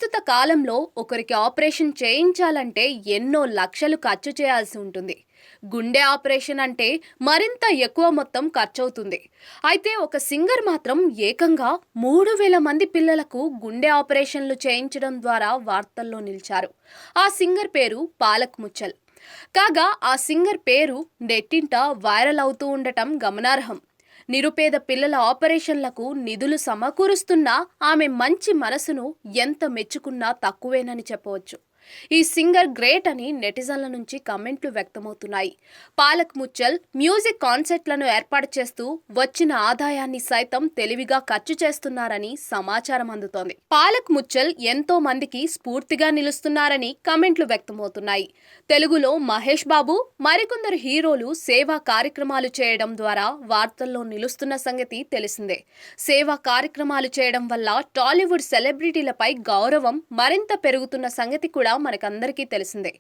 ప్రస్తుత కాలంలో ఒకరికి ఆపరేషన్ చేయించాలంటే ఎన్నో లక్షలు ఖర్చు చేయాల్సి ఉంటుంది. గుండె ఆపరేషన్ అంటే మరింత ఎక్కువ మొత్తం ఖర్చవుతుంది. అయితే ఒక సింగర్ మాత్రం ఏకంగా 3,000 మంది పిల్లలకు గుండె ఆపరేషన్లు చేయించడం ద్వారా వార్తల్లో నిలిచారు. ఆ సింగర్ పేరు పాలక్ ముచ్చల్. కాగా ఆ సింగర్ పేరు నెట్టింట వైరల్ అవుతూ ఉండటం గమనార్హం. నిరుపేద పిల్లల ఆపరేషన్లకు నిధులు సమకూరుస్తున్న ఆమె మంచి మనసును ఎంత మెచ్చుకున్నా తక్కువేనని చెప్పవచ్చు. ఈ సింగర్ గ్రేట్ అని నెటిజన్ల నుంచి కమెంట్లు వ్యక్తమవుతున్నాయి. పాలక్ ముచ్చల్ మ్యూజిక్ కాన్సర్ట్లను ఏర్పాటు చేస్తూ వచ్చిన ఆదాయాన్ని సైతం తెలివిగా ఖర్చు చేస్తున్నారని సమాచారం అందుతోంది. పాలక్ ముచ్చల్ ఎంతో మందికి స్ఫూర్తిగా నిలుస్తున్నారని కమెంట్లు వ్యక్తమవుతున్నాయి. తెలుగులో మహేష్ బాబు, మరికొందరు హీరోలు సేవా కార్యక్రమాలు చేయడం ద్వారా వార్తల్లో నిలుస్తున్న సంగతి తెలిసిందే. సేవా కార్యక్రమాలు చేయడం వల్ల టాలీవుడ్ సెలబ్రిటీలపై గౌరవం మరింత పెరుగుతున్న సంగతి కూడా మనకందరికీ తెలిసిందే.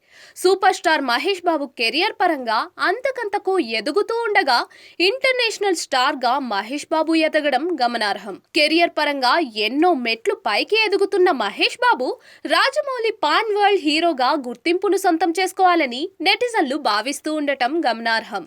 Super star Mahesh Babu career పరంగా అంతకంతకు ఎదుగుతూ ఉండగా ఇంటర్నేషనల్ స్టార్ గా మహేష్ బాబు ఎదగడం గమనార్హం. కెరియర్ పరంగా ఎన్నో మెట్లు పైకి ఎదుగుతున్న మహేష్ బాబు రాజమౌళి పాన్ వరల్డ్ హీరోగా గుర్తింపును సొంతం చేసుకోవాలని నెటిజన్లు భావిస్తూ ఉండటం గమనార్హం.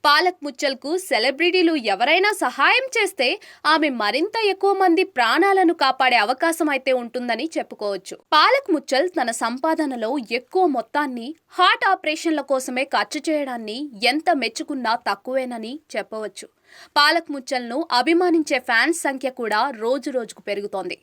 పాలక్ ముచ్చల్ కు సెలబ్రిటీలు ఎవరైనా సహాయం చేస్తే ఆమె మరింత ఎక్కువ మంది ప్రాణాలను కాపాడే అవకాశం అయితే ఉంటుందని చెప్పుకోవచ్చు. పాలక్ ముచ్చల్ తన సంపాదనలో ఎక్కువ మొత్తాన్ని హార్ట్ ఆపరేషన్ల కోసమే ఖర్చు చేయడాన్ని ఎంత మెచ్చుకున్నా తక్కువేనని చెప్పవచ్చు. పాలక్ ముచ్చల్ను అభిమానించే ఫ్యాన్స్ సంఖ్య కూడా రోజు రోజుకు పెరుగుతోంది.